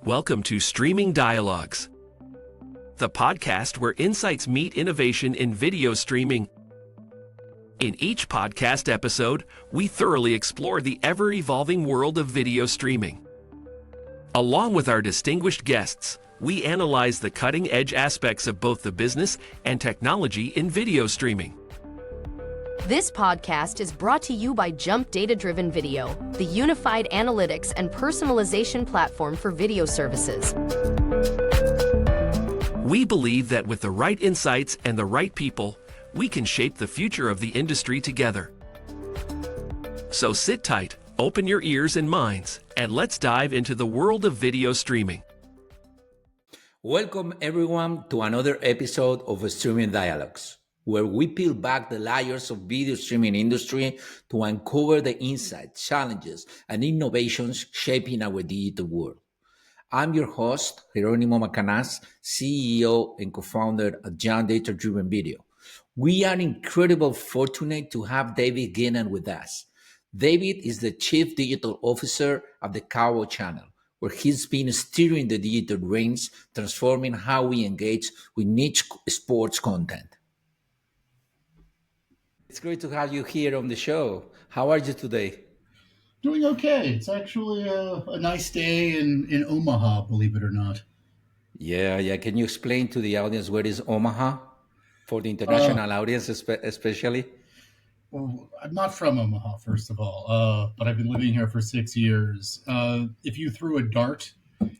Welcome to Streaming Dialogues, the podcast where insights meet innovation in video streaming. In each podcast episode, we thoroughly explore the ever-evolving world of video streaming. Along with our distinguished guests, we analyze the cutting-edge aspects of both the business and technology in video streaming. This podcast is brought to you by Jump Data-Driven Video, the unified analytics and personalization platform for video services. We believe that with the right insights and the right people, we can shape the future of the industry together. So sit tight, open your ears and minds, and let's dive into the world of video streaming. Welcome everyone to another episode of Streaming Dialogues, where we peel back the layers of video streaming industry to uncover the insights, challenges, and innovations shaping our digital world. I'm your host, Jeronimo Macanas, CEO and co-founder of Jump Data-Driven Video. We are incredibly fortunate to have David Guinan with us. David is the Chief Digital Officer of the Cowboy Channel, where he's been steering the digital reins, transforming how we engage with niche sports content. It's great to have you here on the show. How are you today? Doing okay. It's actually a nice day in Omaha, believe it or not. Yeah. Can you explain to the audience where is Omaha for the international audience, especially? Well, I'm not from Omaha, first of all, but I've been living here for 6 years. If you threw a dart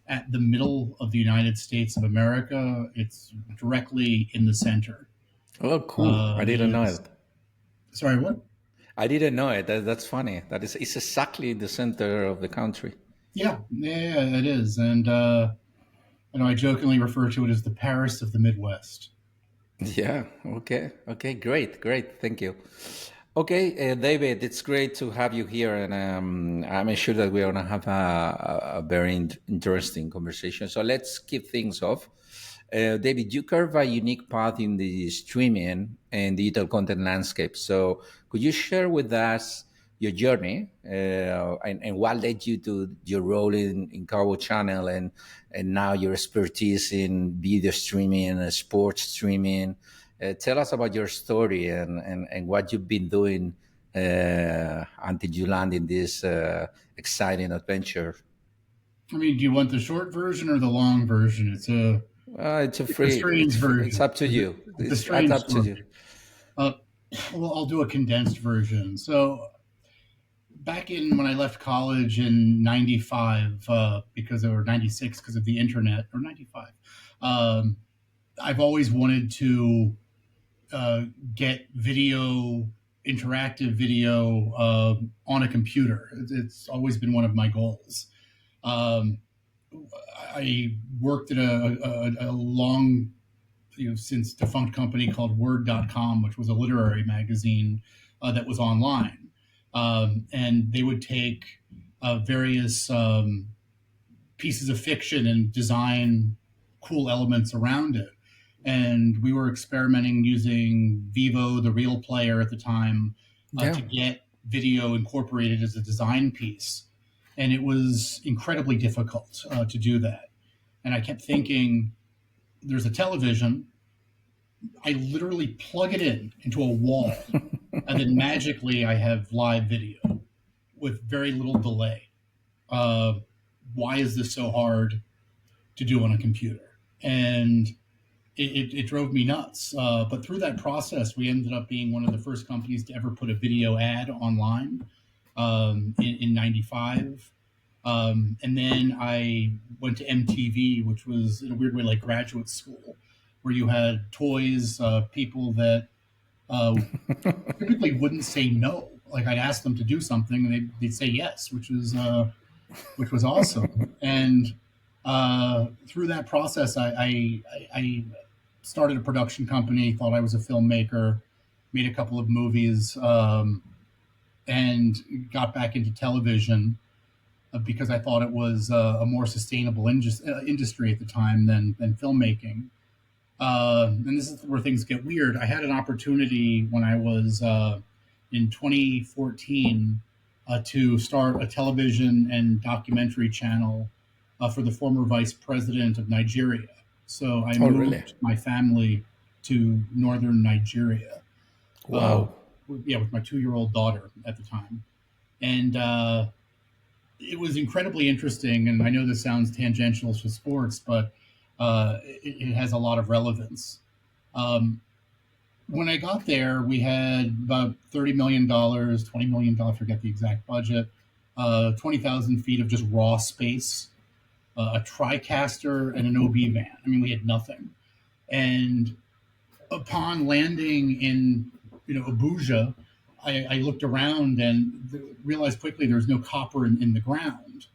at the middle of the United States of America, it's directly in the center. Oh, cool. I didn't know it. Sorry, what? I didn't know it. That's funny. It's exactly in the center of the country. Yeah, it is. And I jokingly refer to it as the Paris of the Midwest. Yeah. Okay. Great. Thank you. Okay, David, it's great to have you here, and I'm sure that we're going to have a very interesting conversation. So let's kick things off. David, you carve a unique path in the streaming and digital content landscape. So could you share with us your journey and what led you to your role in Cowboy Channel and now your expertise in video streaming and sports streaming? Tell us about your story and what you've been doing until you land in this exciting adventure. I mean, do you want the short version or the long version? It's a strange version. It's up to you. It's up to you. Well, I'll do a condensed version. So back when I left college in 95, or 96 because of the internet, or 95, I've always wanted to get interactive video on a computer. It's always been one of my goals. I worked at a long, since defunct company called Word.com, which was a literary magazine that was online. And they would take various pieces of fiction and design cool elements around it. And we were experimenting using Vivo, the Real Player at the time, to get video incorporated as a design piece. And it was incredibly difficult to do that. And I kept thinking, there's a television. I literally plug it into a wall, and then magically I have live video with very little delay. Why is this so hard to do on a computer? And it drove me nuts. But through that process, we ended up being one of the first companies to ever put a video ad online in 95. And then I went to MTV, which was in a weird way like graduate school, where you had toys, people that typically wouldn't say no. Like I'd ask them to do something and they'd say yes, which was awesome. And through that process, I started a production company, thought I was a filmmaker, made a couple of movies, and got back into television because I thought it was a more sustainable industry at the time than filmmaking. And this is where things get weird. I had an opportunity when I was in 2014 to start a television and documentary channel for the former vice president of Nigeria. So I Oh, really? moved my family to northern Nigeria. Uh, Wow. with my 2-year-old daughter at the time, and it was incredibly interesting. And I know this sounds tangential to sports, but it has a lot of relevance. Um, when I got there, we had about $30 million, $20 million, I forget the exact budget, 20,000 feet of just raw space, a TriCaster, and an OB van. I mean, we had nothing. And upon landing in, Abuja, I looked around and realized quickly there was no copper in the ground.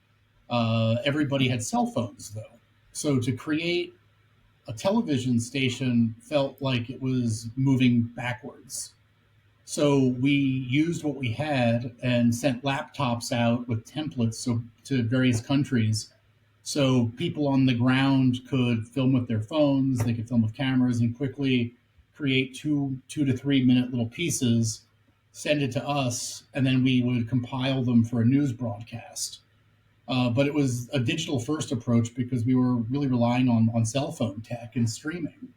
Everybody had cell phones, though. So to create a television station felt like it was moving backwards. So we used what we had and sent laptops out with templates to various countries. So people on the ground could film with their phones, they could film with cameras and quickly create 2 to 3 minute little pieces, send it to us, and then we would compile them for a news broadcast. But it was a digital first approach because we were really relying on cell phone tech and streaming.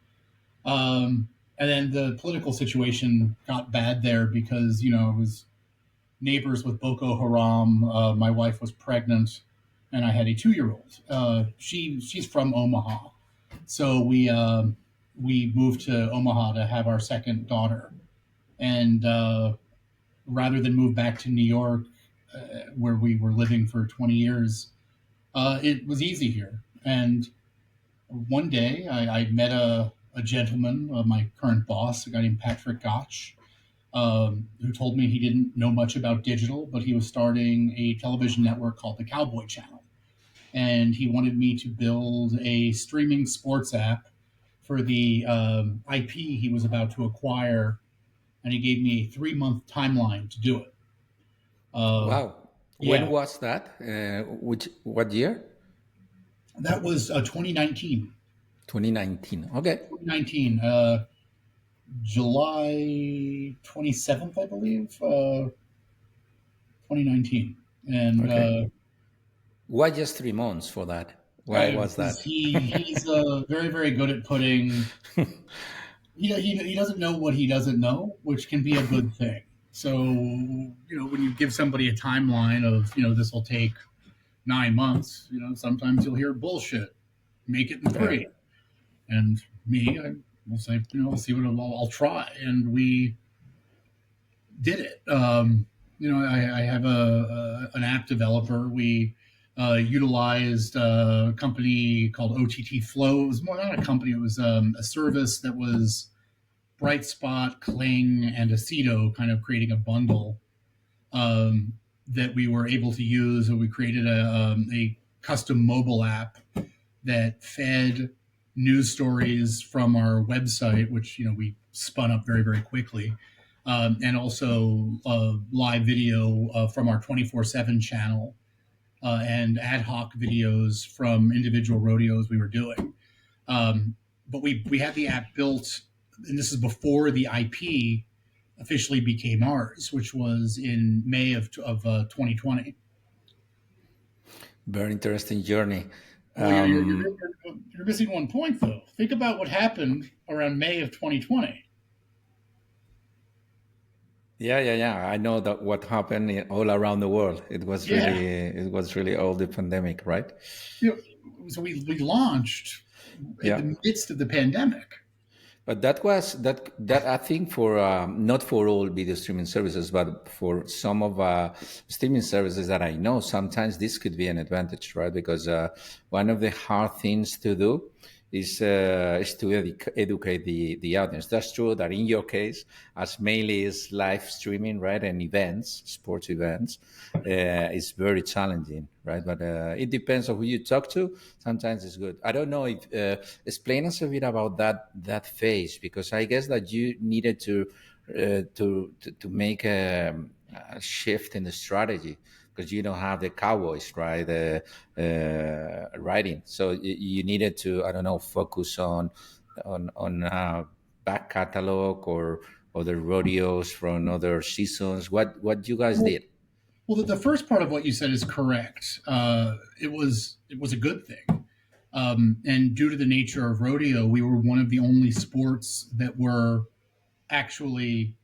And then the political situation got bad there because, it was neighbors with Boko Haram. My wife was pregnant and I had a 2-year-old. She's from Omaha. So we moved to Omaha to have our second daughter. And rather than move back to New York, where we were living for 20 years, it was easy here. And one day I met a gentleman, my current boss, a guy named Patrick Gotch, who told me he didn't know much about digital, but he was starting a television network called the Cowboy Channel. And he wanted me to build a streaming sports app for the IP he was about to acquire. And he gave me a 3-month timeline to do it. Wow. When Yeah, was that? What year? that was 2019. 2019. Okay. 2019, July 27th, I believe, 2019. And Okay. Why just 3 months for that? Why was because that? he's very, very good at putting, he doesn't know what he doesn't know, which can be a good thing. So, when you give somebody a timeline of, this will take 9 months, sometimes you'll hear bullshit, make it in Yeah. 3. And I will say, I'll see what I'll try. And we did it. I have an app developer. We utilized a company called OTT Flow. It was more not a company. It was a service that was Brightspot, Kling, and Aceto kind of creating a bundle that we were able to use. And we created a custom mobile app that fed news stories from our website, which we spun up very, very quickly, and also live video from our 24/7 channel, and ad hoc videos from individual rodeos we were doing. But we had the app built, and this is before the IP officially became ours, which was in May of 2020. Very interesting journey. Well, you're missing one point, though. Think about what happened around May of 2020. Yeah. I know that what happened all around the world. It was Yeah. really all the pandemic, right? So we launched Yeah. in the midst of the pandemic. But that was that I think for not for all video streaming services, but for some of streaming services that I know, sometimes this could be an advantage, right? Because one of the hard things to do is to educate the audience. That's true that in your case, as mainly is live streaming, right, and events, sports events, it's very challenging, right? But it depends on who you talk to. Sometimes it's good. I don't know if explain us a bit about that phase, because I guess that you needed to make a shift in the strategy, because you don't have the Cowboys, right? Writing, so you needed to, I don't know, focus on back catalog or other rodeos from other seasons. What you guys did? Well, the first part of what you said is correct. It was a good thing, and due to the nature of rodeo, we were one of the only sports that were actually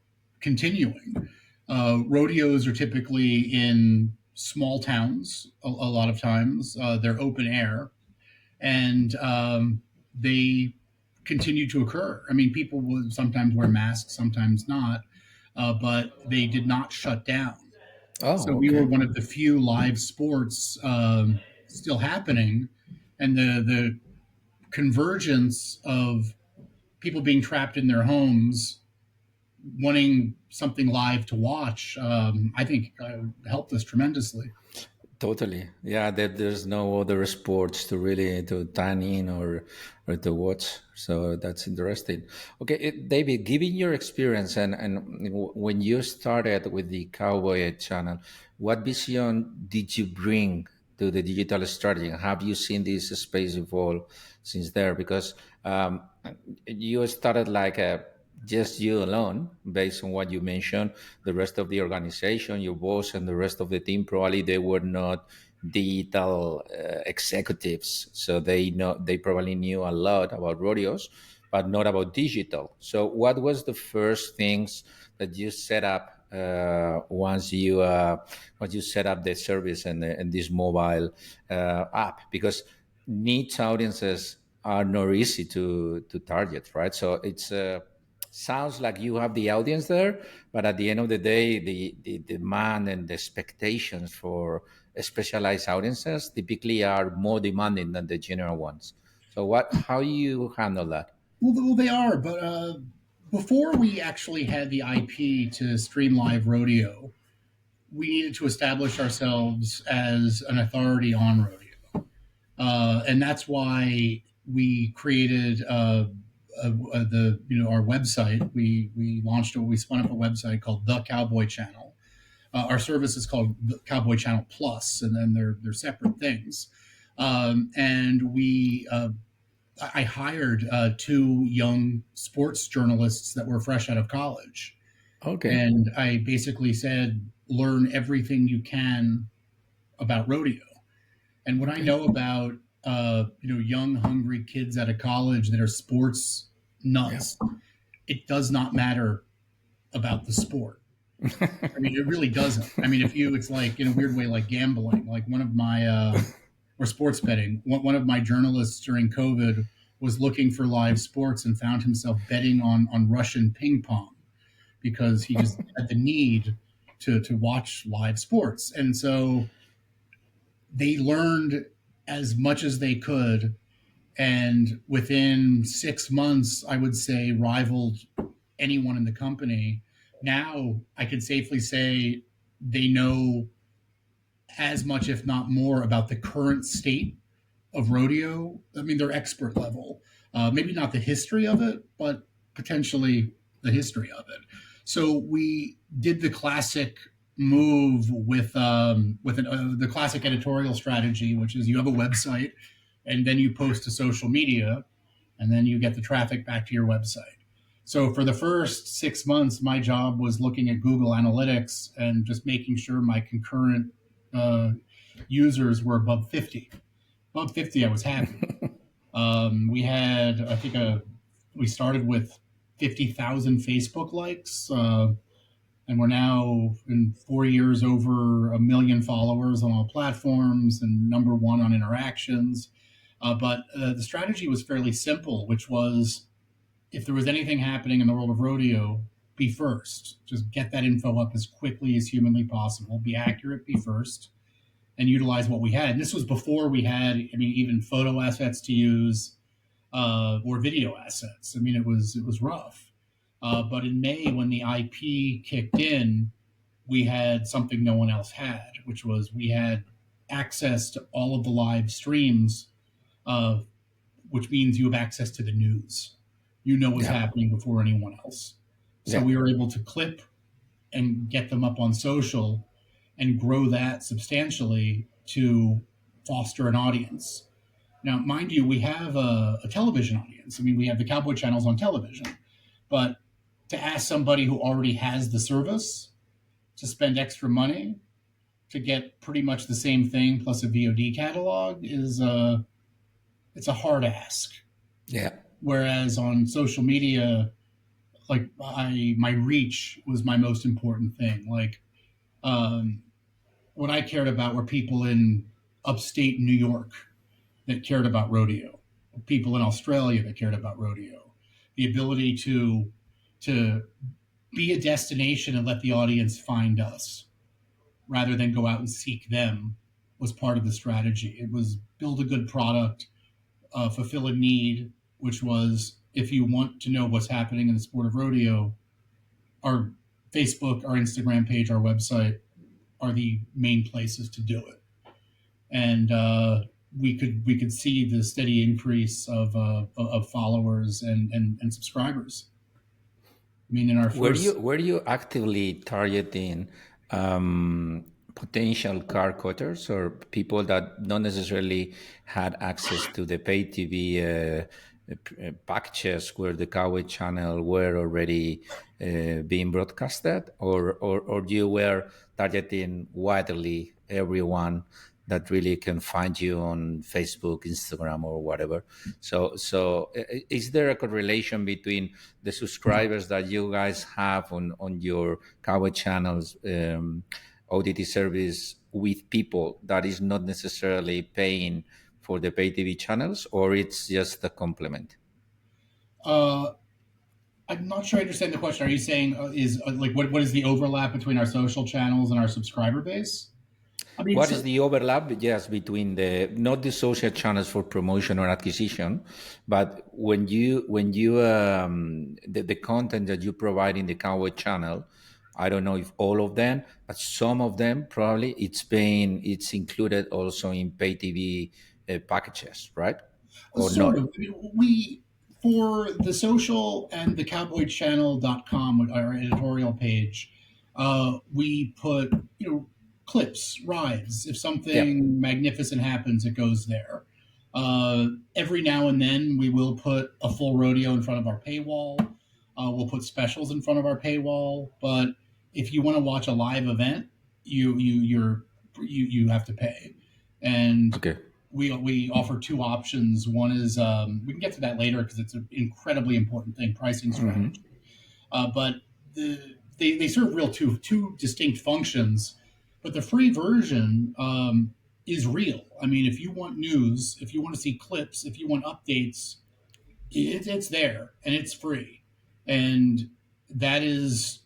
continuing. Rodeos are typically in small towns. A lot of times, they're open air, and they continue to occur. I mean, people would sometimes wear masks, sometimes not, but they did not shut down. So Oh, we were okay. one of the few live sports still happening, and the convergence of people being trapped in their homes, wanting something live to watch, I think helped us tremendously. Totally. Yeah, there's no other sports to really to turn in or to watch. So that's interesting. Okay, David, given your experience and when you started with the Cowboy Channel, what vision did you bring to the digital strategy? Have you seen this space evolve since there? Because you started like a just you alone, based on what you mentioned. The rest of the organization, your boss, and the rest of the team, probably they were not digital executives, so they probably knew a lot about rodeos, but not about digital. So, what was the first things that you set up once you set up the service and this mobile app? Because niche audiences are not easy to target, right? So it's sounds like you have the audience there, but at the end of the day, the demand and the expectations for specialized audiences typically are more demanding than the general ones. So how you handle that? Well, they are, but before we actually had the IP to stream live rodeo, we needed to establish ourselves as an authority on rodeo, and that's why we created the our website. We launched we spun up a website called the Cowboy Channel. Our service is called the Cowboy Channel Plus, and then they're separate things. And we I hired two young sports journalists that were fresh out of college, Okay. and I basically said, learn everything you can about rodeo. And what I Okay. know about young hungry kids out of college that are sports Yeah. nuts, it does not matter about the sport. I mean, it really doesn't. I mean, if you, it's like in a weird way, like gambling. Like one of my or sports betting. One of my journalists during COVID was looking for live sports and found himself betting on Russian ping pong because he just had the need to watch live sports. And so they learned as much as they could. And within 6 months, I would say rivaled anyone in the company. Now I could safely say they know as much, if not more, about the current state of rodeo. I mean, they're expert level. Maybe not the history of it, but potentially the history of it. So we did the classic move with the classic editorial strategy, which is you have a website, and then you post to social media, and then you get the traffic back to your website. So for the first 6 months, my job was looking at Google Analytics and just making sure my concurrent uh, users were above 50. Above 50, I was happy. We had, I think, we started with 50,000 Facebook likes, and we're now in 4 years over 1 million followers on all platforms and number one on interactions. But the strategy was fairly simple, which was if there was anything happening in the world of rodeo, be first. Just get that info up as quickly as humanly possible. Be accurate, be first, and utilize what we had. And this was before we had, I mean, even photo assets to use or video assets. I mean, it was rough. But in May, when the IP kicked in, we had something no one else had, which was we had access to all of the live streams, uh, which means you have access to the news. You know what's Yeah. happening before anyone else. So Yeah. we were able to clip and get them up on social and grow that substantially to foster an audience. Now, mind you, we have a television audience. I mean, we have the Cowboy channels on television, but to ask somebody who already has the service to spend extra money to get pretty much the same thing plus a VOD catalog is it's a hard ask. Yeah. Whereas on social media, like my reach was my most important thing. Like what I cared about were people in upstate New York that cared about rodeo, people in Australia that cared about rodeo. The ability to be a destination and let the audience find us rather than go out and seek them was part of the strategy. It was build a good product, fulfill a need, which was if you want to know what's happening in the sport of rodeo, our Facebook, our Instagram page, our website are the main places to do it. And we could see the steady increase of followers and subscribers. I mean, in our first, Were you actively targeting potential car cutters or people that not necessarily had access to the pay TV packages where the Cowboy Channel were already being broadcasted, or you were targeting widely everyone that really can find you on Facebook, Instagram, or whatever? So is there a correlation between the subscribers that you guys have on your Cowboy Channel's OTT service with people that is not necessarily paying for the pay TV channels, or it's just a complement? I'm not sure I understand the question. Are you saying is like what is the overlap between our social channels and our subscriber base? I mean, What is the overlap? Yes, between the not the social channels for promotion or acquisition, but when you the content that you provide in the Cowboy Channel, I don't know if all of them, but some of them probably it's included also in pay TV packages, right? Or sort not? of. We for the social and the cowboychannel.com, our editorial page, we put clips, rides. If Yeah. something magnificent happens, it goes there. Every now and then, we will put a full rodeo in front of our paywall. We'll put specials in front of our paywall. But if you want to watch a live event, you have to pay. And Okay. we offer two options. One is we can get to that later because it's an incredibly important thing, pricing strategy. But they serve real two distinct functions. But the free version is real. I mean, if you want news, if you want to see clips, if you want updates, it's there and it's free. And that is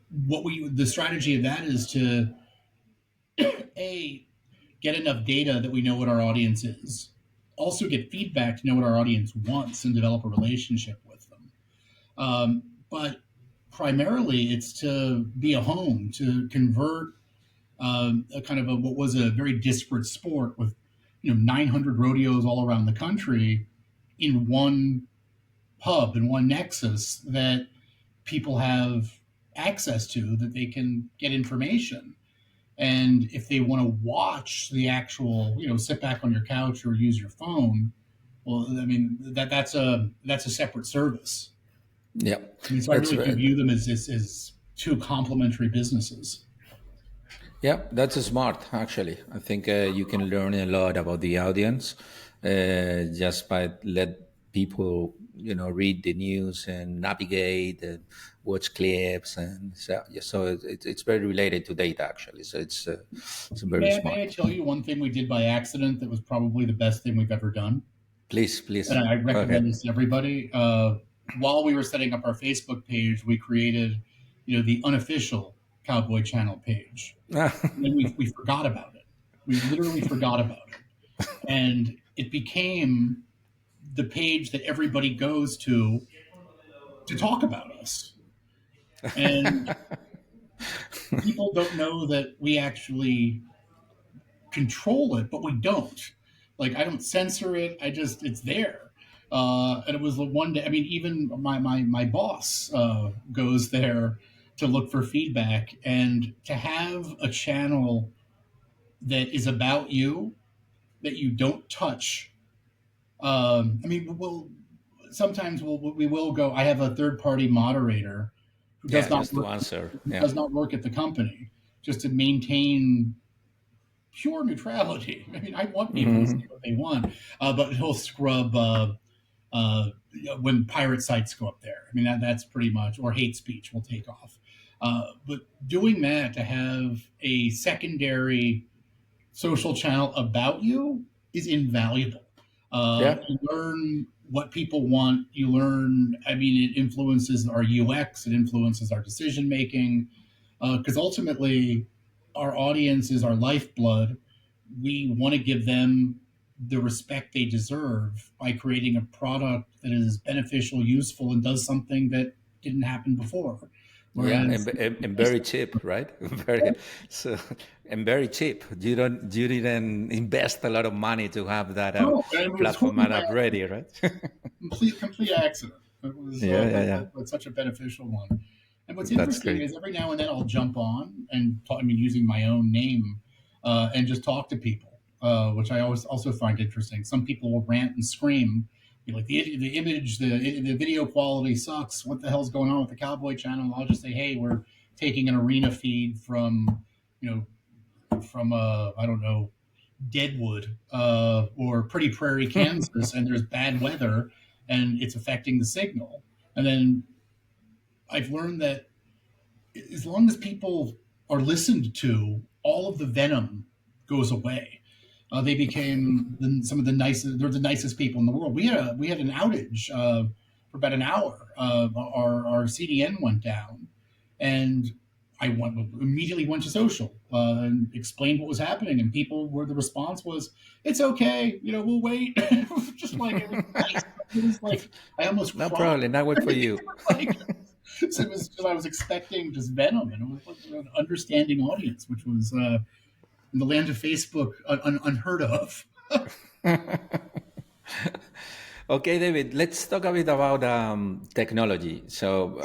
the strategy of that is to get enough data that we know what our audience is. Also get feedback to know what our audience wants and develop a relationship with them. But primarily, it's to be a home, to convert a kind of what was a very disparate sport with 900 rodeos all around the country in one hub, in one nexus that people have access to, that they can get information. And if they want to watch the actual, sit back on your couch or use your phone, well, I mean, that's a separate service. Yeah. I mean, so I That's really do right. view them as two complementary businesses. Yeah, that's smart, actually. I think you can learn a lot about the audience just by let people, read the news and navigate and watch clips, and so yeah, so it's very related to data, actually. So it's very May smart. I tell you one thing we did by accident that was probably the best thing we've ever done? Please, And I go recommend ahead. this to everybody. While we were setting up our Facebook page, we created, the unofficial Cowboy Channel page. And we forgot about it. We literally forgot about it. And it became the page that everybody goes to talk about us. And people don't know that we actually control it, but we don't. Like, I don't censor it. It's there. And it was the one day, I mean, even my boss goes there to look for feedback, and to have a channel that is about you, that you don't touch. I mean, sometimes we will go. I have a third party moderator who Yeah, just to answer. Yeah. does not work at the company, just to maintain pure neutrality. I mean, I want people to say what they want, but he'll scrub when pirate sites go up there. I mean, that's pretty much, or hate speech will take off. But doing that, to have a secondary social channel about you, is invaluable. Yeah. You learn what people want. You learn, I mean, it influences our UX, it influences our decision making, because ultimately, our audience is our lifeblood. We want to give them the respect they deserve by creating a product that is beneficial, useful, and does something that didn't happen before. Yeah, Whereas, and very cheap, right? Very so and very cheap. You didn't invest a lot of money to have that no, it was platform totally by up ready, right? complete accident. It was, Yeah. but such a beneficial one. And what's That's interesting great. is every now and then I'll jump on and talk, I mean, using my own name, and just talk to people, which I always also find interesting. Some people will rant and scream, be like the image, the video quality sucks. What the hell's going on with the Cowboy Channel? I'll just say, hey, we're taking an arena feed from, from I don't know, Deadwood, or Pretty Prairie, Kansas, and there's bad weather and it's affecting the signal. And then I've learned that as long as people are listened to, all of the venom goes away. They became some of the nicest. They're the nicest people in the world. We had an outage for about an hour. Our CDN went down, and immediately went to social and explained what was happening. And people were the response was, "It's okay, we'll wait." It was just like it was nice. It was like I almost No cried. problem. That worked for you. Like, so it was just, I was expecting just venom, and it was like an understanding audience, which was in the land of Facebook unheard of. Okay, David, let's talk a bit about technology. So,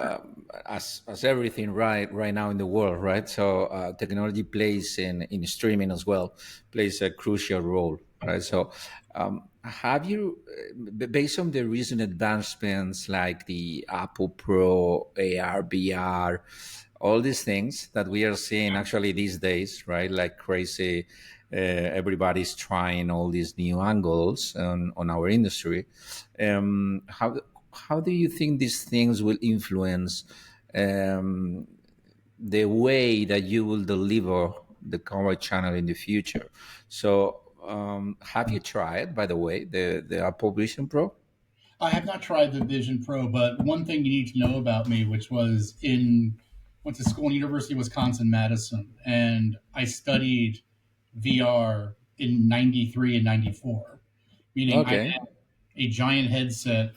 as everything right now in the world, right? So, technology plays in streaming as well, plays a crucial role, right? So, have you, based on the recent advancements like the Apple Pro, AR, VR, all these things that we are seeing actually these days, right? Like crazy. Everybody's trying all these new angles on our industry. How do you think these things will influence um, the way that you will deliver the Cowboy Channel in the future? So, have you tried, by the way, the Apple Vision Pro? I have not tried the Vision Pro, but one thing you need to know about me, which was went to school in University of Wisconsin Madison, and I studied VR in '93 and '94, meaning I Okay. had a giant headset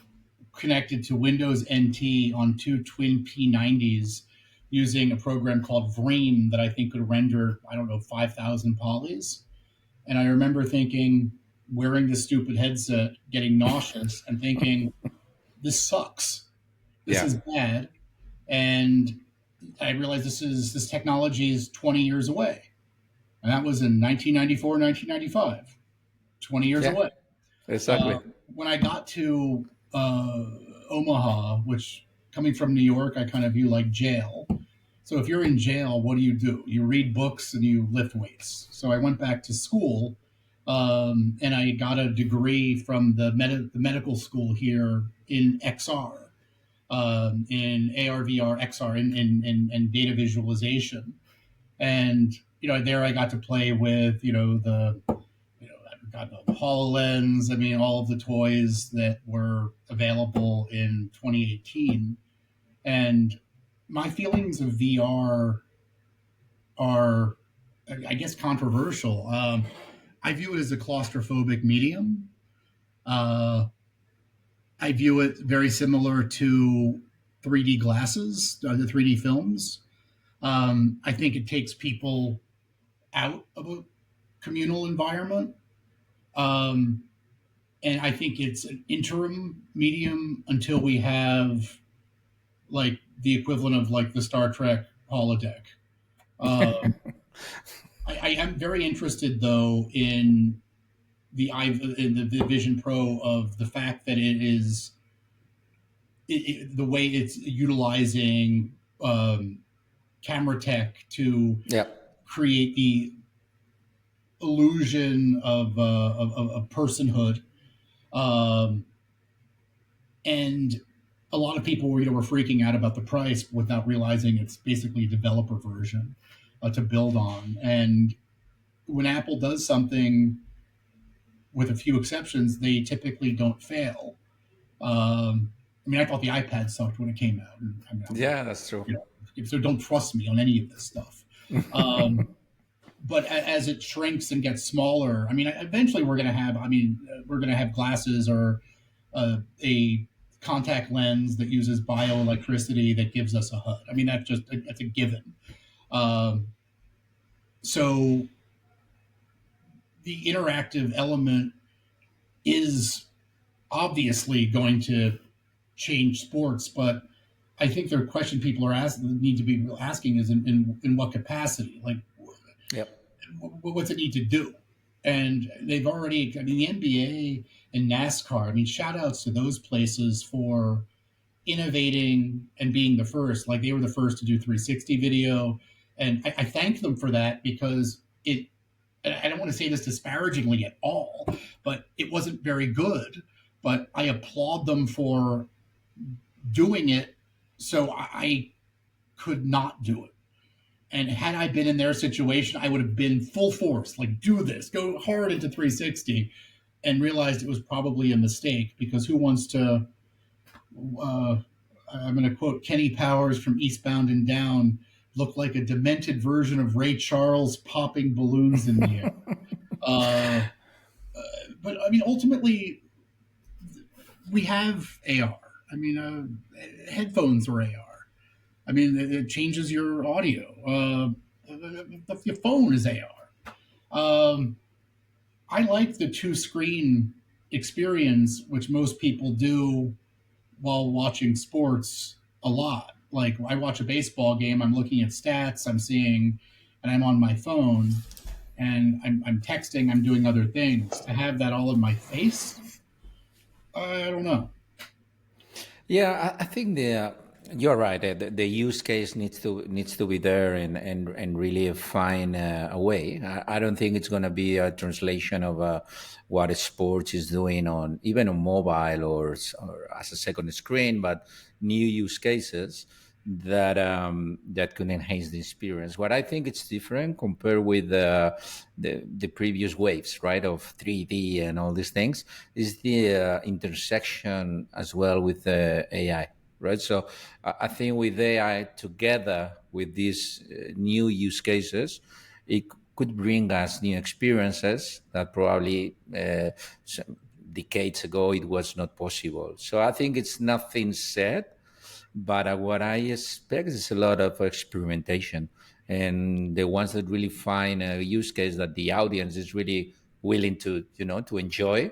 connected to Windows NT on two twin P90s using a program called Vream that I think could render, I don't know, 5,000 polys. And I remember thinking, wearing this stupid headset, getting nauseous, and thinking, this sucks. This Yeah. is bad. And I realized this technology is 20 years away. And that was in 1994, 1995, 20 years Yeah. away. Exactly. When I got to Omaha, which coming from New York, I kind of view like jail. So if you're in jail, what do? You read books and you lift weights. So I went back to school, and I got a degree from the medical school here in XR, in AR, VR, XR, and data visualization. And there I got to play with God, the HoloLens. I mean, all of the toys that were available in 2018. And my feelings of VR are, I guess, controversial. I view it as a claustrophobic medium. Uh, I view it very similar to 3D glasses, the 3D films. I think it takes people out of a communal environment. Um, and I think it's an interim medium until we have like the equivalent of like the Star Trek holodeck. Uh, I am very interested though in the Vision Pro, of the fact that the way it's utilizing camera tech to Yeah. create the illusion of personhood, um, and a lot of people were freaking out about the price without realizing it's basically a developer version to build on. And when Apple does something, with a few exceptions, they typically don't fail. I mean, I thought the iPad sucked when it came out. And, I mean, Yeah, that's true. you know, so don't trust me on any of this stuff. But as it shrinks and gets smaller, I mean, eventually we're going to have, we're going to have glasses or a contact lens that uses bioelectricity that gives us a HUD. I mean, that's a given. So the interactive element is obviously going to change sports, but I think the question people need to be asking is in what capacity? Like, Yep. what's it need to do? And they've already, I mean, the NBA and NASCAR, I mean, shout outs to those places for innovating and being the first. Like, they were the first to do 360 video. And I thank them for that, because I don't want to say this disparagingly at all, but it wasn't very good. But I applaud them for doing it so I could not do it. And had I been in their situation, I would have been full force, like, do this, go hard into 360, and realized it was probably a mistake, because who wants to, I'm going to quote Kenny Powers from Eastbound and Down, look like a demented version of Ray Charles popping balloons in the air. But I mean, ultimately, we have AR. I mean, headphones are AR. I mean, it changes your audio. Your phone is AR. I like the two-screen experience, which most people do while watching sports a lot. Like, I watch a baseball game, I'm looking at stats, I'm seeing, and I'm on my phone, and I'm texting, I'm doing other things. To have that all in my face, I don't know. Yeah, I think you're right. The use case needs to be there and really find a way. I don't think it's going to be a translation of what sports is doing on even on mobile or as a second screen, but new use cases that could enhance the experience. What I think it's different compared with the previous waves, right, of 3D and all these things, is the intersection as well with AI, right? So I think with AI together with these new use cases, it could bring us new experiences that probably decades ago it was not possible. So I think it's nothing said, but what I expect is a lot of experimentation, and the ones that really find a use case that the audience is really willing to, to enjoy.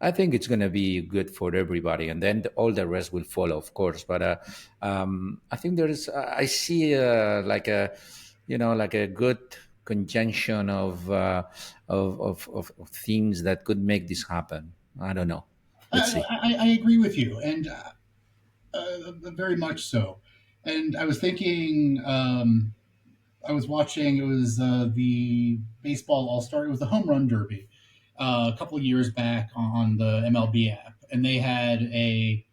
I think it's going to be good for everybody, and then all the rest will follow, of course. But I think I see like a good conjunction of things that could make this happen. I don't know. Let's see. I agree with you, and very much so. And I was thinking, I was watching, it was the baseball all-star, it was the home run derby a couple of years back on the MLB app, and they had a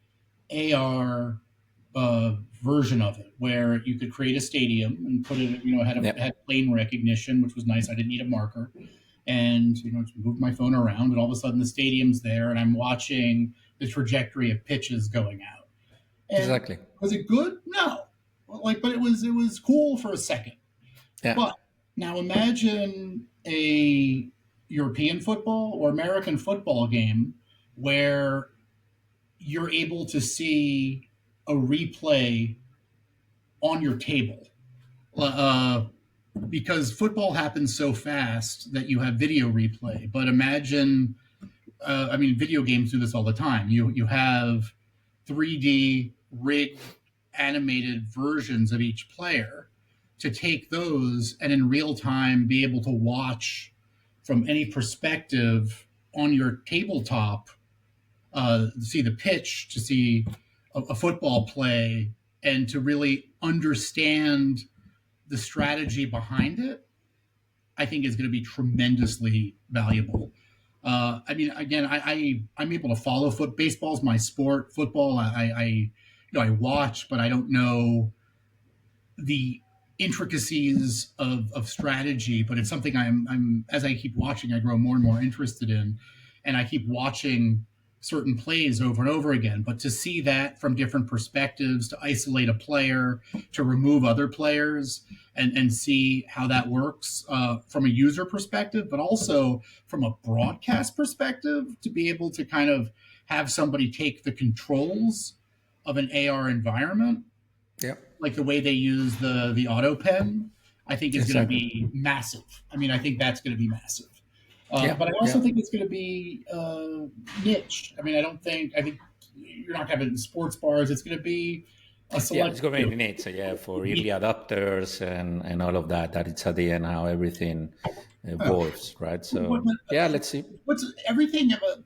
AR version of it where you could create a stadium and put it, had plane recognition, which was nice. I didn't need a marker, and just move my phone around, and all of a sudden the stadium's there, and I'm watching the trajectory of pitches going out. And exactly. Was it good? No. But it was cool for a second. Yeah. But now imagine a European football or American football game where you're able to see a replay on your table. Because football happens so fast that you have video replay. But imagine, video games do this all the time. You have 3D rigged animated versions of each player to take those and in real time be able to watch from any perspective on your tabletop, see the pitch, to see a football play, and to really understand the strategy behind it. I think is going to be tremendously valuable. I mean, again, I'm able to follow baseball's my sport. Football, I watch, but I don't know the intricacies of strategy. But it's something I'm as I keep watching, I grow more and more interested in, and I keep watching certain plays over and over again. But to see that from different perspectives, to isolate a player, to remove other players, and see how that works from a user perspective, but also from a broadcast perspective, to be able to kind of have somebody take the controls of an AR environment, Yeah. like the way they use the auto pen, I think is going to Exactly. be massive. I mean, I think that's going to be massive. Yeah. But I also Yeah. think it's going to be niche. I mean, I think you're not going to have it in sports bars. It's going to be a Yeah, select it's going to few. be neat. So yeah, for early adopters and all of that. That it's at the end how everything evolves, right? So yeah, let's see. What's everything about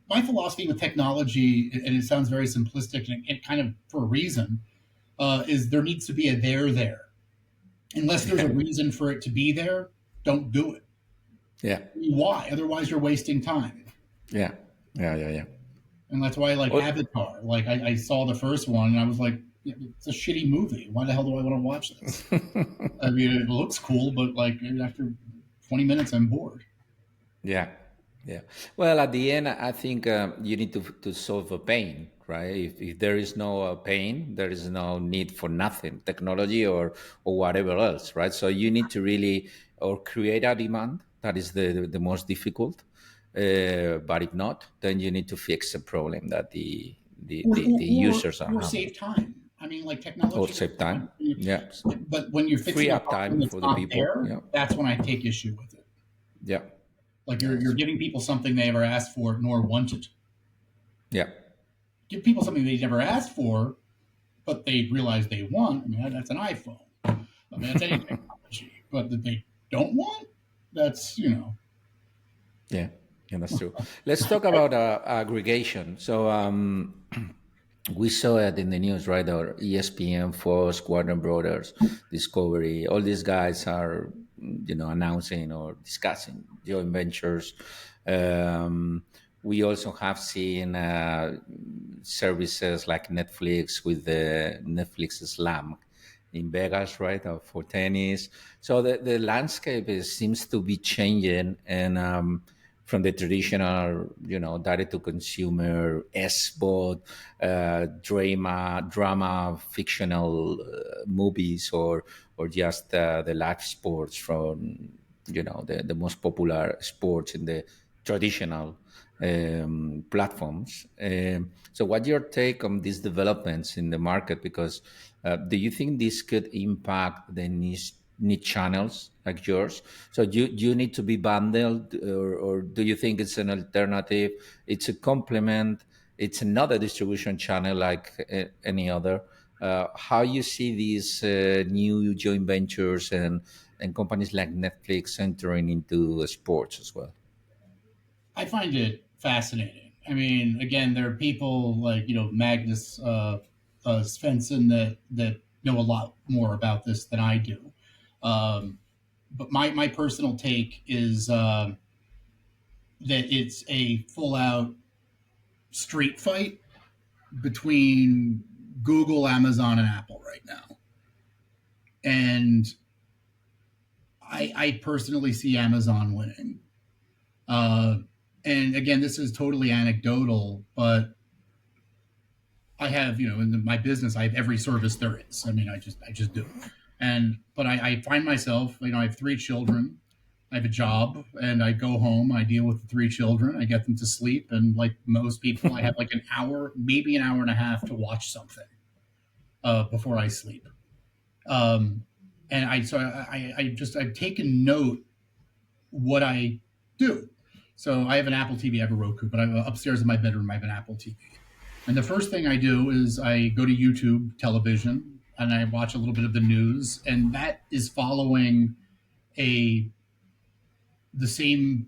my philosophy with technology, and it sounds very simplistic, and it kind of for a reason, is there needs to be a there. Unless there's a reason for it to be there, don't do it. Yeah. Why? Otherwise, you're wasting time. Yeah. Yeah. Yeah. Yeah. And that's why I like Well, Avatar. Like I saw the first one, and I was like, "Yeah, it's a shitty movie. Why the hell do I want to watch this? I mean, it looks cool, but like after 20 minutes, I'm bored." Yeah, yeah. Well, at the end, I think you need to solve a pain, right? If there is no pain, there is no need for nothing, technology or whatever else, right? So you need to really or create a demand. That is the most difficult. But if not, then you need to fix the problem that the users are Or having, save time. I mean, like or technology. save time. Yeah, But when you're free fixing a up problem time that's for the not people. there, Yeah, that's when I take issue with it. yeah, Like yeah, you're giving people something they never asked for nor wanted. yeah. Give people something they never asked for, but they realize they want. I mean, that's an iPhone. I mean, that's any technology. But that they don't want, that's, Yeah, yeah, that's true. Let's talk about aggregation. So we saw it in the news, right? Or ESPN, Fox, Warner Brothers, Discovery. All these guys are, announcing or discussing joint ventures. We also have seen services like Netflix with the Netflix Slam in Vegas, right, for tennis. So the landscape seems to be changing, and from the traditional, direct to consumer, SBOT, drama, fictional movies, or just the live sports from, the most popular sports in the traditional platforms. So, what's your take on these developments in the market? Because do you think this could impact the niche channels like yours? So, you need to be bundled, or do you think it's an alternative? It's a complement. It's another distribution channel like any other. How you see these new joint ventures and companies like Netflix entering into sports as well? I find it fascinating. I mean, again, there are people like Magnus Svensson that know a lot more about this than I do. But my personal take is that it's a full out street fight between Google, Amazon, and Apple right now, and I personally see Amazon winning. And again, this is totally anecdotal, but I have, in my business, I have every service there is. I mean, I just do. But I find myself, I have 3 children. I have a job, and I go home. I deal with the 3 children. I get them to sleep, and like most people, I have like an hour, maybe an hour and a half to watch something before I sleep. And I've taken note what I do. So I have an Apple TV, I have a Roku, but upstairs in my bedroom, I have an Apple TV. And the first thing I do is I go to YouTube television and I watch a little bit of the news, and that is following the same.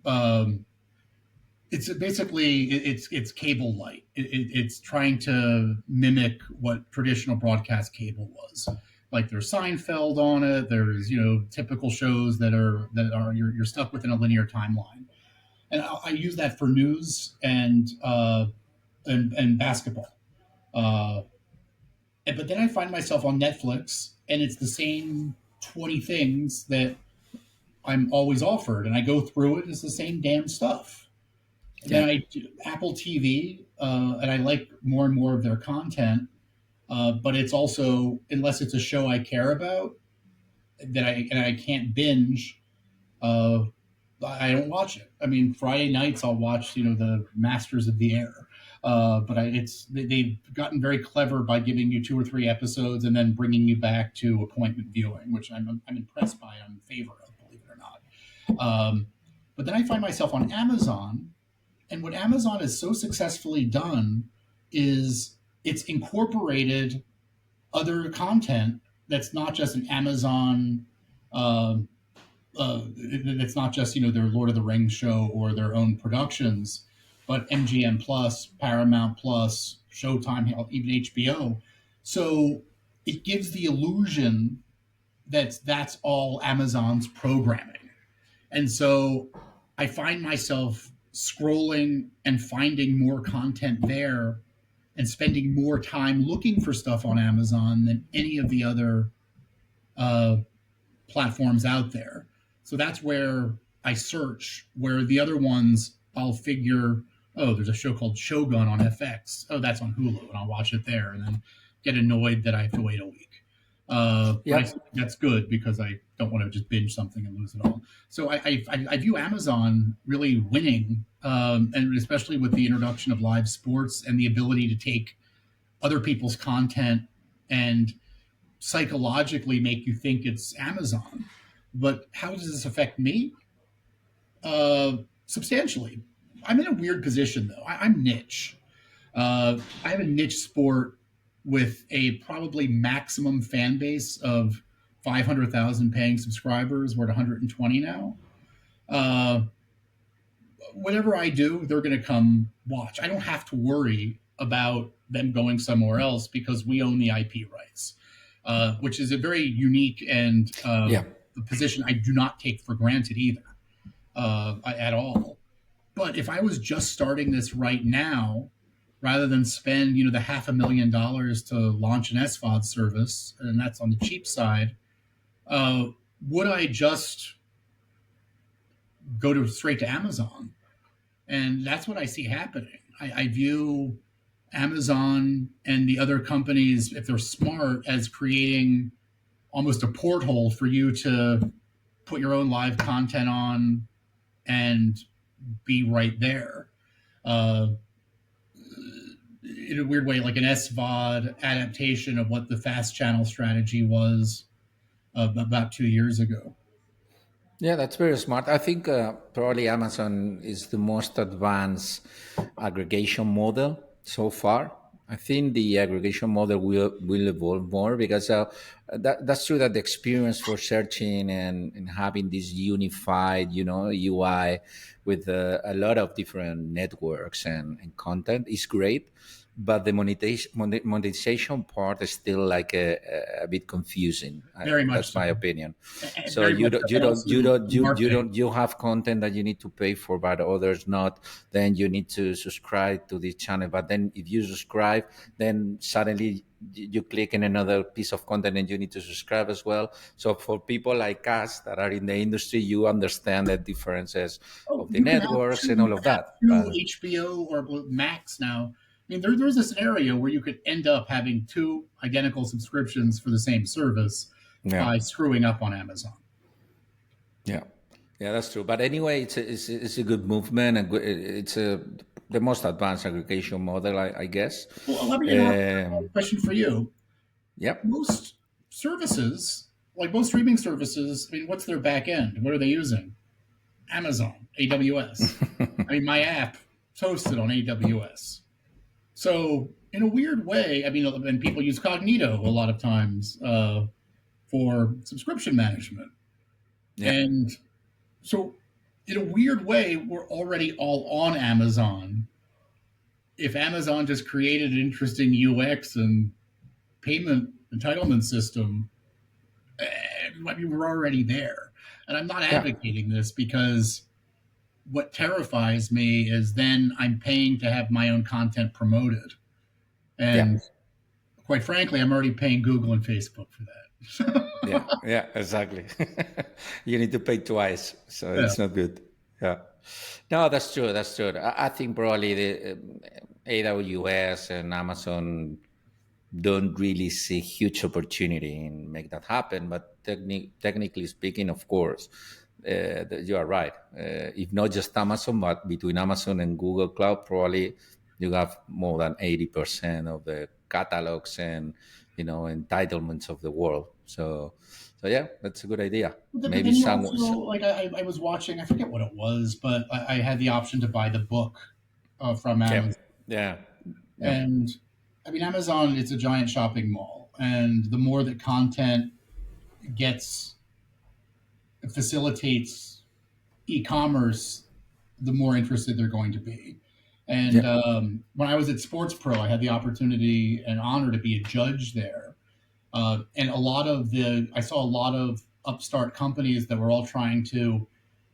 It's basically it's cable light. It's trying to mimic what traditional broadcast cable was. Like there's Seinfeld on it. There's typical shows that are you're stuck within a linear timeline, and I use that for news and basketball. Uh, but then I find myself on Netflix, and it's the same 20 things that I'm always offered, and I go through it. It's the same damn stuff. And Yeah. then I do Apple TV, and I like more and more of their content. But it's also, unless it's a show I care about that I can't binge, uh, I don't watch it. I mean, Friday nights I'll watch the Masters of the Air, but they've gotten very clever by giving you 2 or 3 episodes and then bringing you back to appointment viewing, which I'm impressed by. I'm in favor of, believe it or not. But then I find myself on Amazon, and what Amazon has so successfully done is it's incorporated other content that's not just an Amazon. It's not just their Lord of the Rings show or their own productions, but MGM Plus, Paramount Plus, Showtime, even HBO. So it gives the illusion that that's all Amazon's programming, and so I find myself scrolling and finding more content there and spending more time looking for stuff on Amazon than any of the other uh, platforms out there. So that's where I search, where the other ones I'll figure, oh, there's a show called Shogun on FX. Oh, that's on Hulu, and I'll watch it there, and then get annoyed that I have to wait a week. But I think that's good because I don't want to just binge something and lose it all. So I view Amazon really winning, and especially with the introduction of live sports and the ability to take other people's content and psychologically make you think it's Amazon. But how does this affect me? Substantially. I'm in a weird position, though. I'm niche. I have a niche sport with a probably maximum fan base of 500,000 paying subscribers. We're at 120 now. Whatever I do, they're going to come watch. I don't have to worry about them going somewhere else because we own the IP rights, which is a very unique and the position I do not take for granted either at all. But if I was just starting this right now, rather than spend the $500,000 to launch an SVOD service, and that's on the cheap side, would I just go straight to Amazon? And that's what I see happening. I view Amazon and the other companies, if they're smart, as creating almost a porthole for you to put your own live content on and be right there. In a weird way, like an SVOD adaptation of what the fast channel strategy was about 2 years ago. Yeah, that's very smart. I think probably Amazon is the most advanced aggregation model so far. I think the aggregation model will evolve more because that's true that the experience for searching and having this unified, UI with a lot of different networks and content is great. But the monetization part is still like a bit confusing. Very much That's so. my opinion. And So very you much don't you have content that you need to pay for, but others not. Then you need to subscribe to this channel. But then if you subscribe, then suddenly you click in another piece of content and you need to subscribe as well. So for people like us that are in the industry, you understand the differences of the networks and all of that. HBO or Max now. I mean, there's a scenario where you could end up having 2 identical subscriptions for the same service by screwing up on Amazon. Yeah, that's true. But anyway, it's a good movement, and it's the most advanced aggregation model, I guess. Well, let me ask a question for you. Yep. Most services, like most streaming services, I mean, what's their back end? What are they using? Amazon, AWS. I mean, my app is hosted on AWS. So in a weird way, I mean, and people use Cognito a lot of times for subscription management. Yeah. And so in a weird way, we're already all on Amazon. If Amazon just created an interesting UX and payment entitlement system, I mean, we're already there. And I'm not Yeah, advocating this because what terrifies me is then I'm paying to have my own content promoted. yeah, And quite frankly, I'm already paying Google and Facebook for that. yeah, yeah, exactly. You need to pay twice, so Yeah. it's not good. Yeah. No, that's true. That's true. I think probably the AWS and Amazon don't really see huge opportunity in make that happen. But technically speaking, of course, you are right. If not just Amazon, but between Amazon and Google Cloud, probably you have more than 80% of the catalogs and entitlements of the world. So yeah, that's a good idea. But Maybe then you some. also, like, I was watching, I forget what it was, but I had the option to buy the book from Yeah, Amazon. yeah, yeah, And I mean, Amazon, it's a giant shopping mall. And the more that content gets, facilitates e-commerce, the more interested they're going to be. And yeah, when I was at Sports Pro, I had the opportunity and honor to be a judge there. And I saw a lot of upstart companies that were all trying to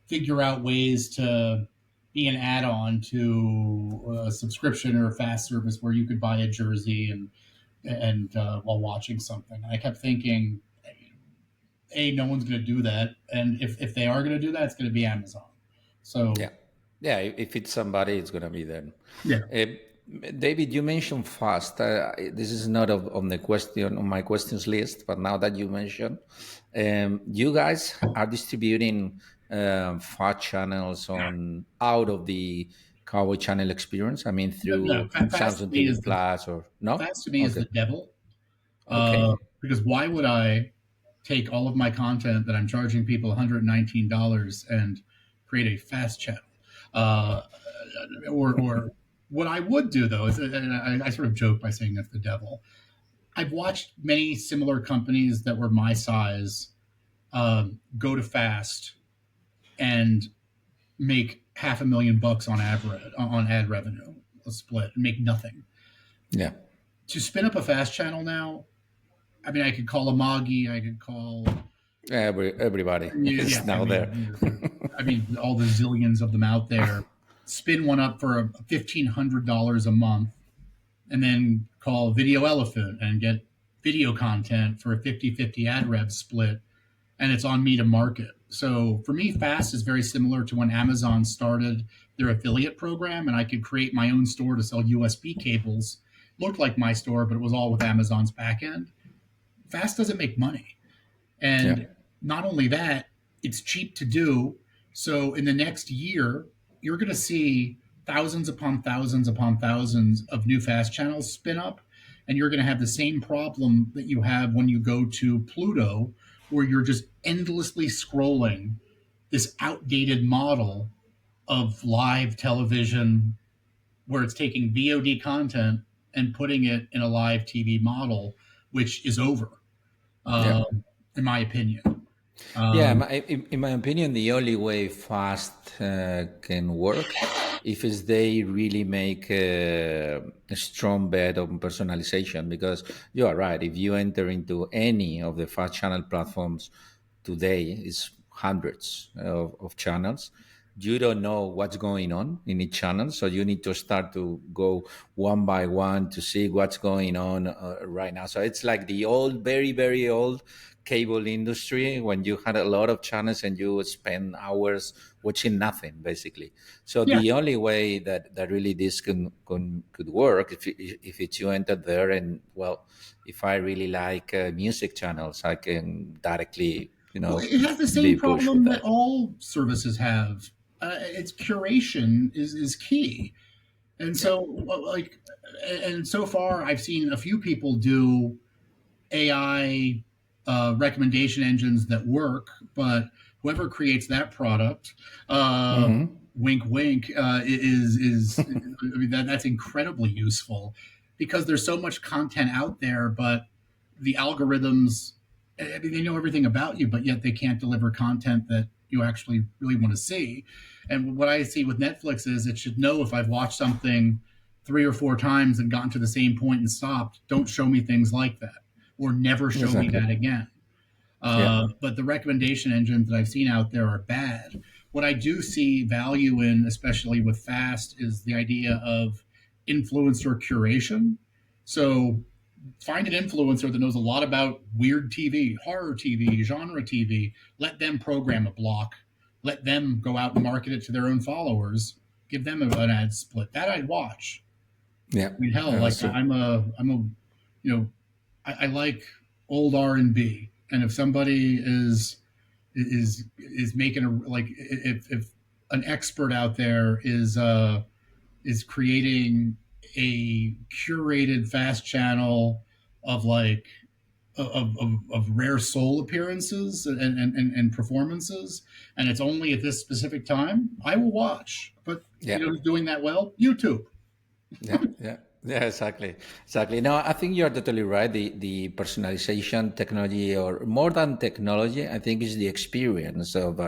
figure out ways to be an add-on to a subscription or a fast service where you could buy a jersey and while watching something. And I kept thinking, no one's going to do that, and if they are going to do that, it's going to be Amazon. So yeah, yeah. If it's somebody, it's gonna be them. yeah, Uh, David, you mentioned fast. This is not on the question on my questions list, but now that you mentioned, you guys are distributing fast channels on out of the Cowboy Channel experience. I mean, no, through Samsung TV Plus or no? fast to me is Okay, the devil. okay, Because why would I take all of my content that I'm charging people $119 and create a fast channel? Uh, or what I would do though is, and I sort of joke by saying that's the devil. I've watched many similar companies that were my size go to fast and make $500,000 on average on ad revenue, a split, and make nothing. yeah, To spin up a fast channel now, I mean, I could call Amagi, I could call everybody yeah, is now there. I mean, all the zillions of them out there. Spin one up for $1,500 a month, and then call Video Elephant and get video content for a 50-50 ad rev split, and it's on me to market. So for me, Fast is very similar to when Amazon started their affiliate program, and I could create my own store to sell USB cables. Looked like my store, but it was all with Amazon's backend. Fast doesn't make money. Yeah, And not only that, it's cheap to do. So in the next year, you're going to see thousands upon thousands upon thousands of new fast channels spin up. And you're going to have the same problem that you have when you go to Pluto, where you're just endlessly scrolling this outdated model of live television, where it's taking VOD content and putting it in a live TV model, which is over, yeah. in my opinion. Yeah, Um, in my opinion, the only way fast can work if is they really make a strong bet on personalization. Because you are right, if you enter into any of the fast channel platforms today, it's hundreds of channels. You don't know what's going on in each channel, so you need to start to go one by one to see what's going on right now. So it's like the old, very very old cable industry when you had a lot of channels and you would spend hours watching nothing basically. So yeah, the only way that really this could work if it's you enter there and, well, if I really like music channels, I can directly well, it has the be same pushed with problem that that. all services have. Its curation is key, and Yeah. so like, and so far I've seen a few people do AI recommendation engines that work, but whoever creates that product, uh, Hmm. wink, wink, is I mean that's incredibly useful because there's so much content out there, but the algorithms, I mean, they know everything about you, but yet they can't deliver content that you actually really want to see. And what I see with Netflix is it should know if I've watched something 3 or 4 times and gotten to the same point and stopped. Don't show me things like that, or never show me Exactly. that again. Yeah. But the recommendation engines that I've seen out there are bad. What I do see value in, especially with fast, is the idea of influencer curation. So find an influencer that knows a lot about weird TV, horror TV, genre TV. Let them program a block. Let them go out and market it to their own followers. Give them an ad split. That I'd watch. Yeah. I mean, hell, Yeah, like that's true. you know, I like old R&B, and if somebody is making a like if an expert out there is creating a curated fast channel of like of rare soul appearances and performances, and it's only at this specific time, I will watch. But Yeah. who's doing that well? YouTube. Yeah, yeah, yeah, exactly, exactly. No, I think you're totally right. The personalization technology, or more than technology, I think is the experience of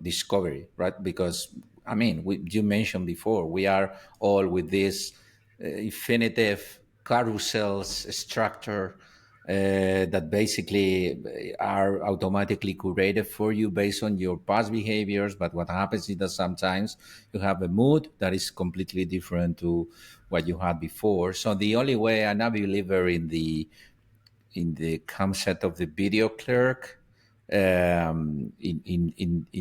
discovery, right? Because I mean, you mentioned before, we are all with this infinitive carousels structure that basically are automatically curated for you based on your past behaviors. But what happens is that sometimes you have a mood that is completely different to what you had before. So the only way, I'm a believer in the concept of the video clerk in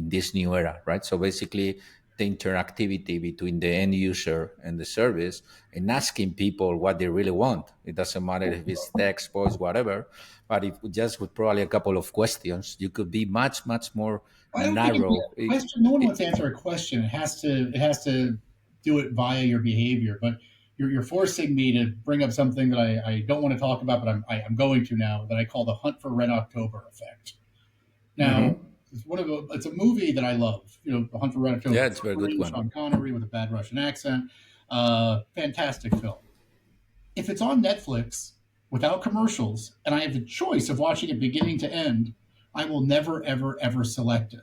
this new era, right? So basically, the interactivity between the end user and the service, and asking people what they really want. It doesn't matter if it's text, voice, whatever. But if just with probably a couple of questions, you could be much, much more I don't think it'd be narrow. a question. No one wants to answer a question. It has to do it via your behavior. But you're forcing me to bring up something that I don't want to talk about, but I'm going to now. That I call the Hunt for Red October effect. Now, it's a movie that I love. The Hunt for Red Yeah, October. it's a very good one. Sean Connery with a bad Russian accent. Fantastic film. If it's on Netflix without commercials, and I have the choice of watching it beginning to end, I will never, ever, ever select it.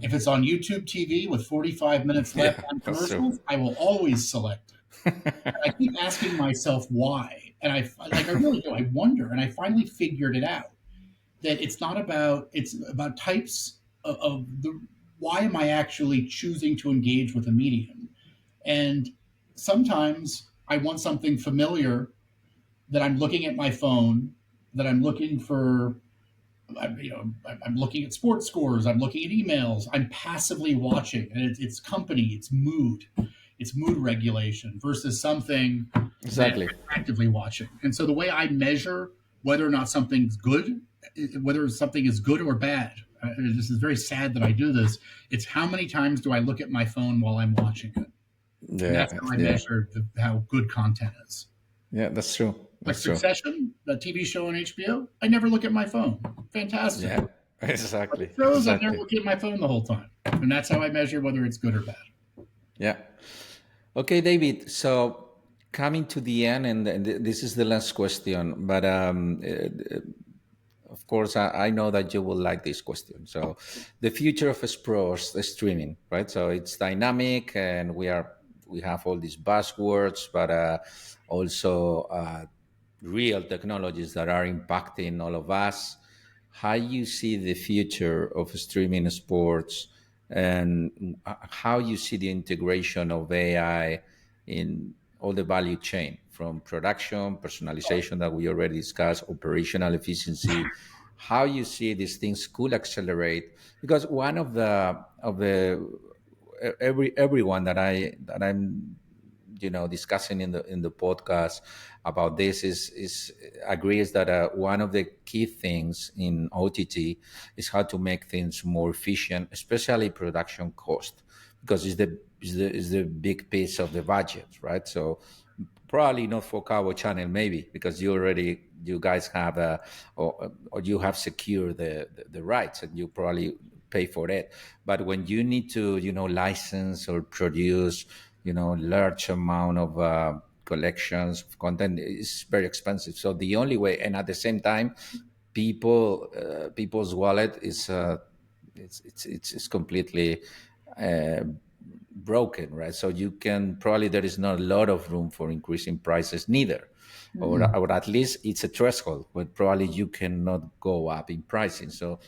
If it's on YouTube TV with 45 minutes left Yeah, on that's true. commercials, I will always select it. And I keep asking myself why. And I really do. I wonder. And I finally figured it out that it's about types of the, why am I actually choosing to engage with a medium? And sometimes I want something familiar that I'm looking at my phone, that I'm looking for I'm looking at sports scores. I'm looking at emails. I'm passively watching, and it's company, it's mood regulation versus something that Exactly. I'm actively watching. And so the way I measure whether or not something's good, whether something is good or bad, this is very sad that I do this. It's how many times do I look at my phone while I'm watching it, and that's Yeah, how I yeah, measure how good content is. yeah. That's true. Like That's true. Succession, the TV show on HBO, I never look at my phone. Fantastic. Yeah, exactly, Shows, I'm never exactly. looking at my phone the whole time. And that's how I measure whether it's good or bad. Yeah. Okay, David. So coming to the end, and this is the last question, but of course, I know that you will like this question. So, the future of sports streaming, right? So it's dynamic, and we have all these buzzwords, but also real technologies that are impacting all of us. How you see the future of streaming sports, and how you see the integration of AI in all the value chain, from production, personalization that we already discussed, operational efficiency, how you see these things could accelerate. Because one of the everyone that I'm discussing in the podcast about this is agrees that one of the key things in OTT is how to make things more efficient, especially production cost, because it's the big piece of the budget, right? So probably not for Cowboy Channel, maybe because you guys have or you have secured the rights, and you probably pay for it. But when you need to license or produce large amount of collections of content, is very expensive. So the only way, and at the same time, people's wallet is it's completely uh, broken, right? So you can probably, there is not a lot of room for increasing prices neither, or at least it's a threshold, but probably you cannot go up in pricing. So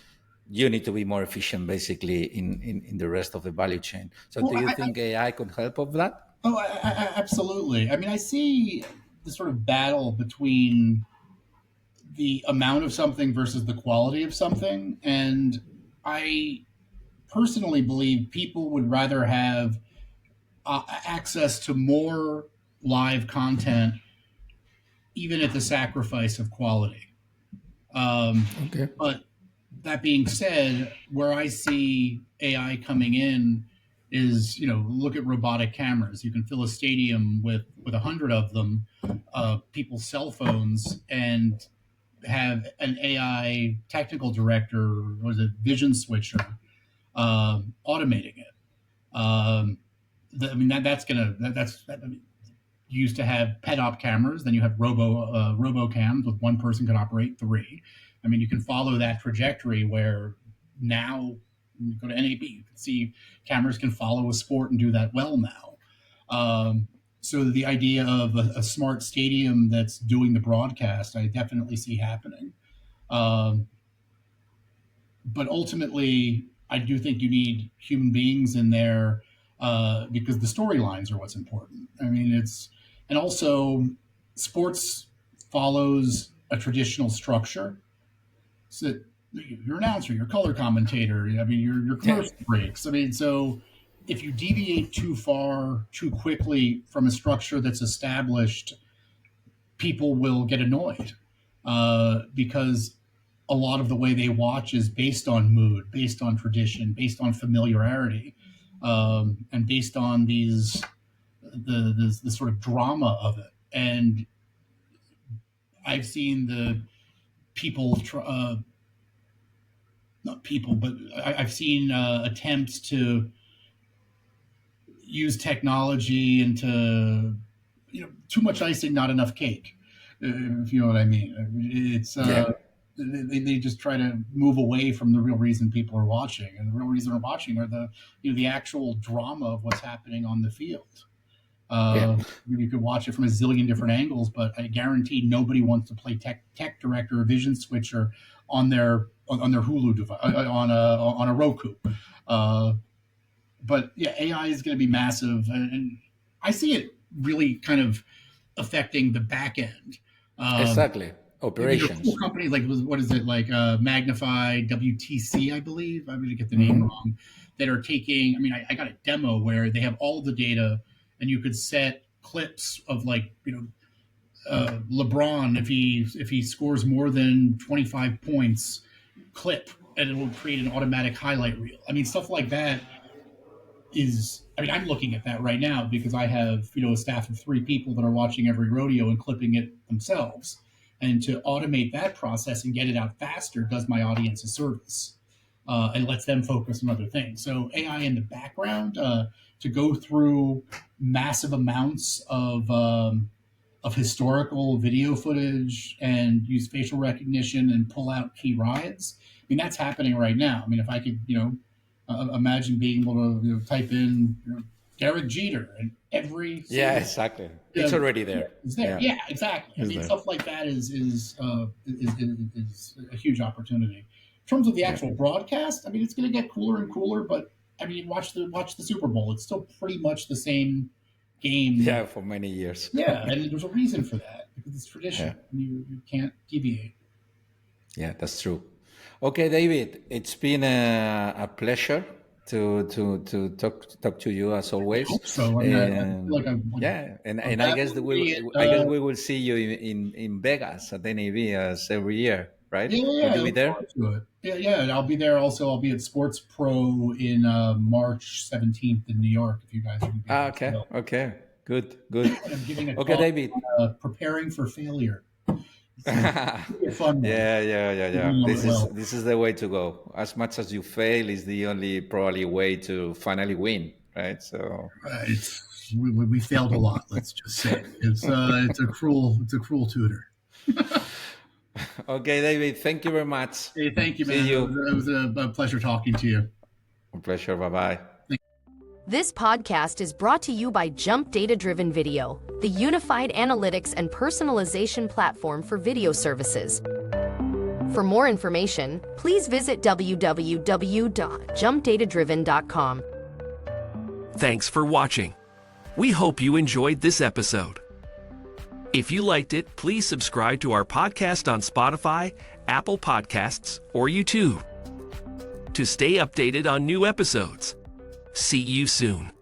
you need to be more efficient basically in the rest of the value chain. So Well, do you think AI could help of that? absolutely. I mean, I see the sort of battle between the amount of something versus the quality of something. And I personally believe people would rather have access to more live content, even at the sacrifice of quality. Okay. But that being said, where I see AI coming in is, look at robotic cameras. You can fill a stadium with 100 of them, people's cell phones, and have an AI technical director, or is it vision switcher, automating it. I mean, I mean, you used to have pet op cameras, then you have robo cams with one person can operate three. I mean, you can follow that trajectory where now when you go to NAB, you can see cameras can follow a sport and do that well now. So the idea of a smart stadium that's doing the broadcast, I definitely see happening. Um, but ultimately, I do think you need human beings in there because the storylines are what's important. I mean, and also sports follows a traditional structure. So your announcer, your color commentator, I mean, your commercial breaks. I mean, so if you deviate too far, too quickly from a structure that's established, people will get annoyed because a lot of the way they watch is based on mood, based on tradition, based on familiarity, and based on the sort of drama of it. And I've seen the people, not people, but I've seen attempts to use technology into, too much icing, not enough cake, if you know what I mean. It's they just try to move away from the real reason people are watching, and the real reason they're watching are the actual drama of what's happening on the field. You could watch it from a zillion different angles, but I guarantee nobody wants to play tech director or vision switcher on their Hulu device, on a Roku. But yeah, AI is going to be massive, and I see it really kind of affecting the back end. Exactly. Operations. Cool Operations. companies like, what is it, like Magnify, WTC, I believe. I'm going to get the name wrong. That are taking. I mean, I got a demo where they have all of the data, and you could set clips of, like, LeBron, if he scores more than 25 points, clip, and it will create an automatic highlight reel. I mean, stuff like that I'm looking at that right now because I have, a staff of 3 people that are watching every rodeo and clipping it themselves. And to automate that process and get it out faster does my audience a service and lets them focus on other things. So AI in the background to go through massive amounts of historical video footage and use facial recognition and pull out key rides. I mean, that's happening right now. I mean, if I could, imagine being able to type in Derek Jeter and every exactly. It's already there. It's there. Yeah, exactly. I mean, stuff like that is a huge opportunity. In terms of the actual broadcast, I mean, it's going to get cooler and cooler. But I mean, watch the Super Bowl. It's still pretty much the same game. Yeah, for many years. Yeah, and there's a reason for that because it's tradition. And you can't deviate. Yeah, that's true. Okay, David, it's been a pleasure to talk to you as always. I hope so. And I guess we will see you in Vegas at NAB as every year, right? Yeah, Will you be there? Yeah, and I'll be there. Also, I'll be at Sports Pro in March 17th in New York. If you guys are going to be okay, good. I'm giving a talk David. On, preparing for failure. Fun Yeah. This is the way to go. As much as you fail is the only probably way to finally win, right? So we failed a lot. Let's just say it's a cruel tutor. Okay, David. Thank you very much. Hey, thank you, man. See you. It was a pleasure talking to you. A pleasure. Bye bye. This podcast is brought to you by Jump Data Driven Video, the unified analytics and personalization platform for video services. For more information, please visit www.jumpdatadriven.com. Thanks for watching. We hope you enjoyed this episode. If you liked it, please subscribe to our podcast on Spotify, Apple Podcasts, or YouTube to stay updated on new episodes. See you soon.